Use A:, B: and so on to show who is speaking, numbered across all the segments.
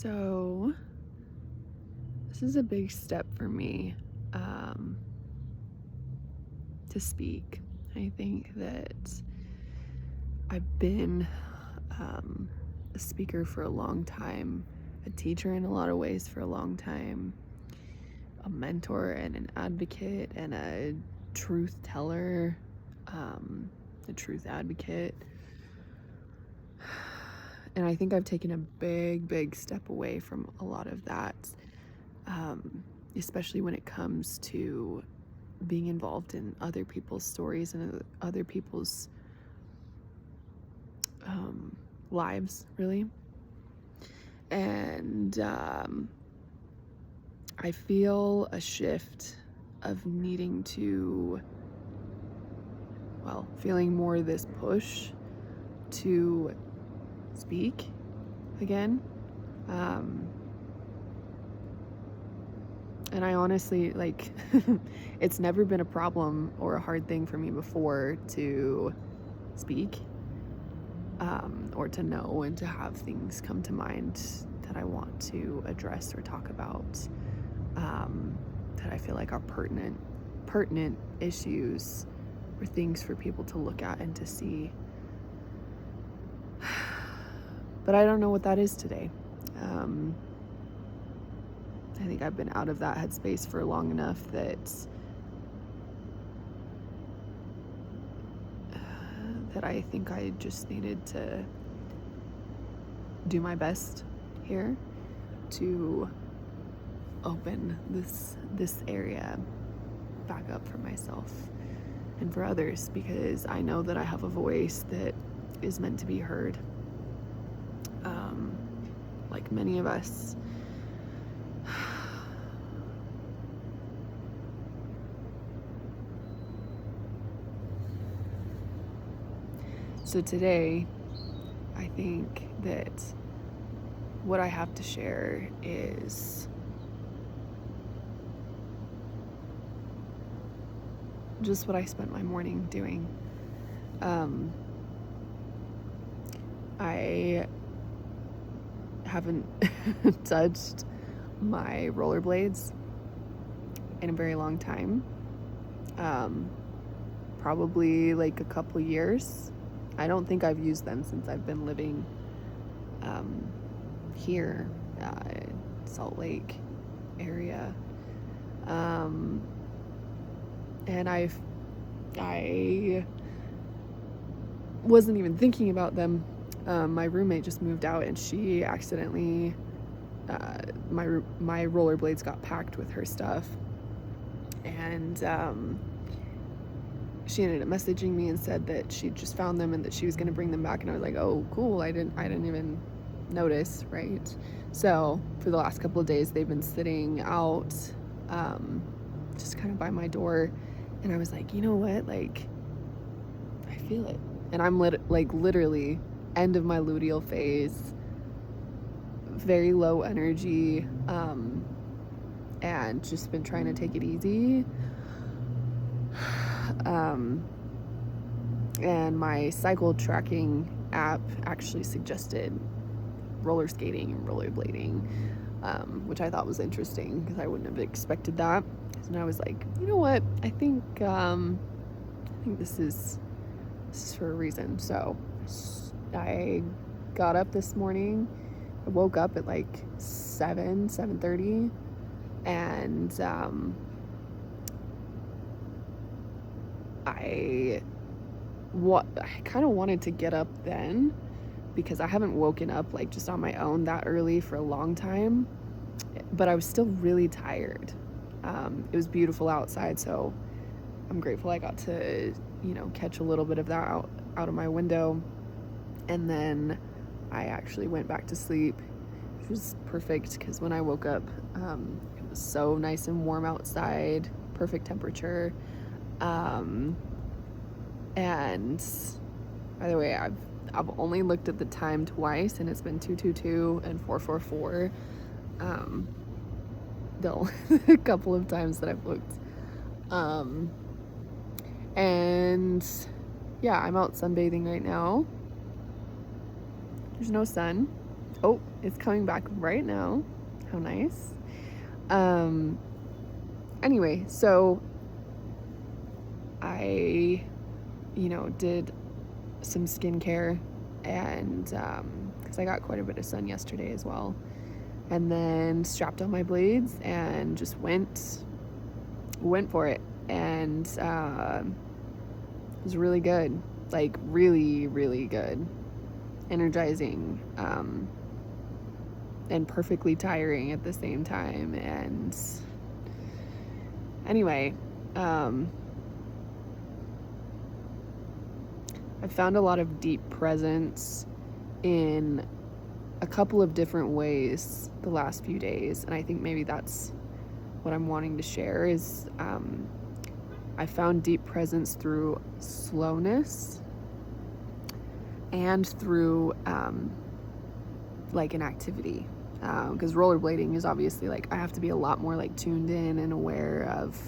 A: So, this is a big step for me to speak. I think that I've been a speaker for a long time, a teacher in a lot of ways for a long time, a mentor and an advocate and a truth teller, a truth advocate. And I think I've taken a big step away from a lot of that, especially when it comes to being involved in other people's stories and other people's lives, really. And I feel a shift of needing to, feeling more this push to speak again. And I honestly, it's never been a problem or a hard thing for me before to speak, or to know and to have things come to mind that I want to address or talk about, that I feel like are pertinent issues or things for people to look at and to see. But I don't know what that is today. I think I've been out of that headspace for long enough that I think I just needed to do my best here to open this area back up for myself and for others, because I know that I have a voice that is meant to be heard. Like many of us. So today, I think that what I have to share is just what I spent my morning doing. I haven't touched my rollerblades in a very long time. Probably like a couple years. I don't think I've used them since I've been living here, Salt Lake area. And I wasn't even thinking about them. My roommate just moved out and she accidentally, my rollerblades got packed with her stuff. And she ended up messaging me and said that she just found them and that she was going to bring them back. And I was like, oh, cool. I didn't even notice, right? So for the last couple of days, they've been sitting out, just kind of by my door. And I was like, you know what? Like, I feel it. And I'm literally end of my luteal phase, very low energy, and just been trying to take it easy. And my cycle tracking app actually suggested roller skating and rollerblading, which I thought was interesting because I wouldn't have expected that. And I was like, you know what? I think this is for a reason. So I got up this morning. I woke up at like 7:30, and I kind of wanted to get up then because I haven't woken up like just on my own that early for a long time, but I was still really tired. It was beautiful outside, so I'm grateful I got to, catch a little bit of that out of my window. And then I actually went back to sleep, which was perfect because when I woke up, it was so nice and warm outside, perfect temperature. And by the way, I've only looked at the time twice, and it's been 2:22 and 4:44. A couple of times that I've looked. And yeah, I'm out sunbathing right now. There's no sun. Oh, it's coming back right now. How nice. Anyway, so I, did some skincare, and because I got quite a bit of sun yesterday as well, and then strapped on my blades and just went for it, and it was really good, like really, really good, energizing, and perfectly tiring at the same time. And anyway, I've found a lot of deep presence in a couple of different ways the last few days, and I think maybe that's what I'm wanting to share is I found deep presence through slowness and through like an activity, because rollerblading is obviously like I have to be a lot more like tuned in and aware of.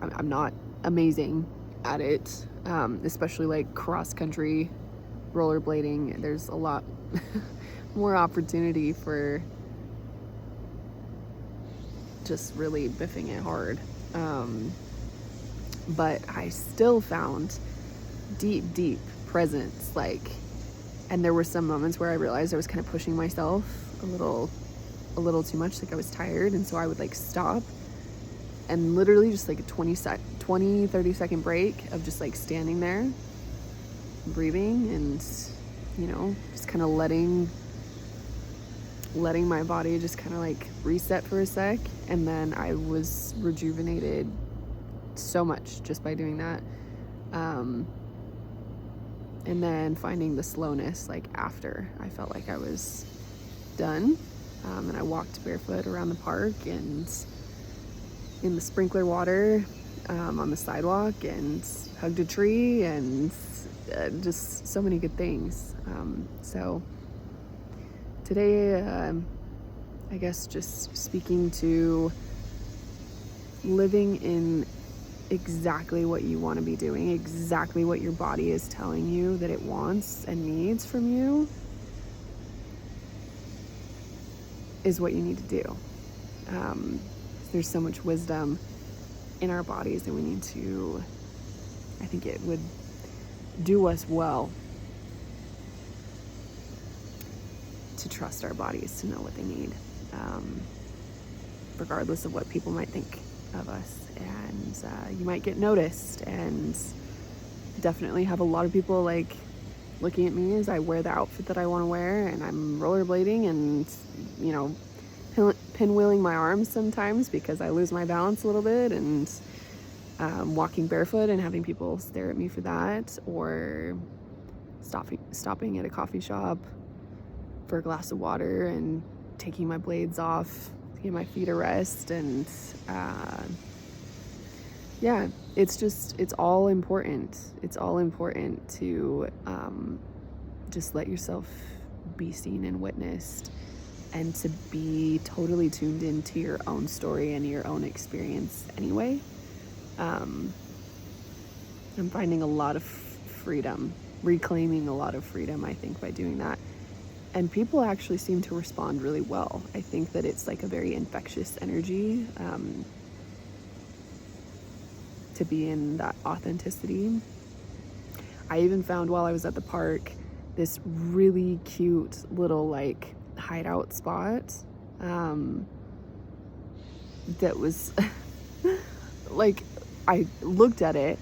A: I'm not amazing at it, especially like cross country rollerblading. There's a lot more opportunity for just really biffing it hard, but I still found deep presence, like, and there were some moments where I realized I was kind of pushing myself a little too much, like I was tired, and so I would like stop and literally just like a 30 second break of just like standing there breathing and just kind of letting my body just kind of like reset for a sec, and then I was rejuvenated so much just by doing that. And then finding the slowness, like after I felt like I was done, and I walked barefoot around the park and in the sprinkler water, on the sidewalk, and hugged a tree, and just so many good things. So today, I guess just speaking to living in exactly what you want to be doing, exactly what your body is telling you that it wants and needs from you, is what you need to do. There's so much wisdom in our bodies, and we need to, I think it would do us well to trust our bodies to know what they need, regardless of what people might think of us. And you might get noticed, and definitely have a lot of people like looking at me as I wear the outfit that I want to wear, and I'm rollerblading and pinwheeling my arms sometimes because I lose my balance a little bit, and walking barefoot and having people stare at me for that, or stopping at a coffee shop for a glass of water and taking my blades off to give my feet a rest. And yeah, it's all important. It's all important to just let yourself be seen and witnessed, and to be totally tuned into your own story and your own experience anyway. I'm finding a lot of freedom, reclaiming a lot of freedom, I think, by doing that. And people actually seem to respond really well. I think that it's like a very infectious energy, to be in that authenticity. I even found while I was at the park this really cute little like hideout spot, that was like, I looked at it,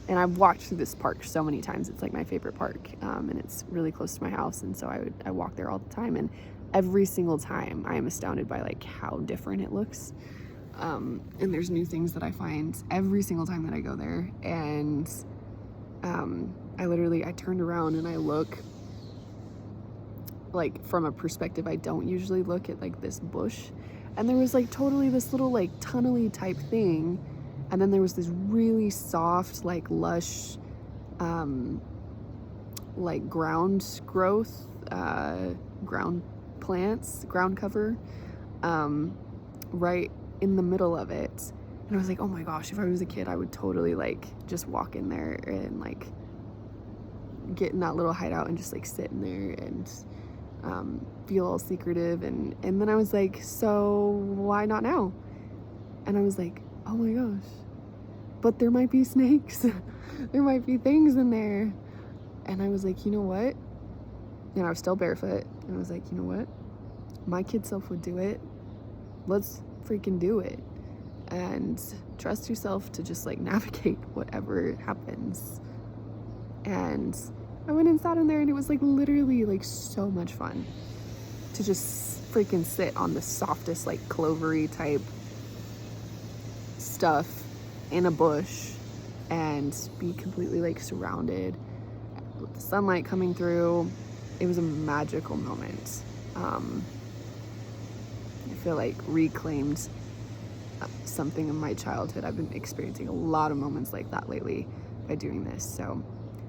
A: and I've walked through this park so many times. It's like my favorite park, and it's really close to my house, and so I walk there all the time, and every single time I am astounded by like how different it looks, and there's new things that I find every single time that I go there. And I turned around and I look like from a perspective I don't usually look at, like this bush, and there was like totally this little like tunnely type thing, and then there was this really soft, like lush, like ground growth, ground plants, ground cover, right in the middle of it. And I was like, oh my gosh, if I was a kid, I would totally like just walk in there and like get in that little hideout and just like sit in there and feel all secretive. And then I was like, so why not now? And I was like, oh my gosh, but there might be snakes. There might be things in there. And I was like, you know what? And I was still barefoot. And I was like, you know what? My kid self would do it. Let's freaking do it. And trust yourself to just like navigate whatever happens. And I went and sat in there, and it was like literally like so much fun to just freaking sit on the softest like clovery type stuff in a bush and be completely like surrounded with the sunlight coming through. It was a magical moment. I feel like reclaimed something in my childhood. I've been experiencing a lot of moments like that lately by doing this. So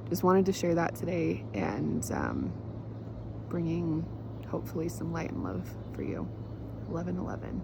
A: just wanted to share that today, and bringing hopefully some light and love for you. 11/11.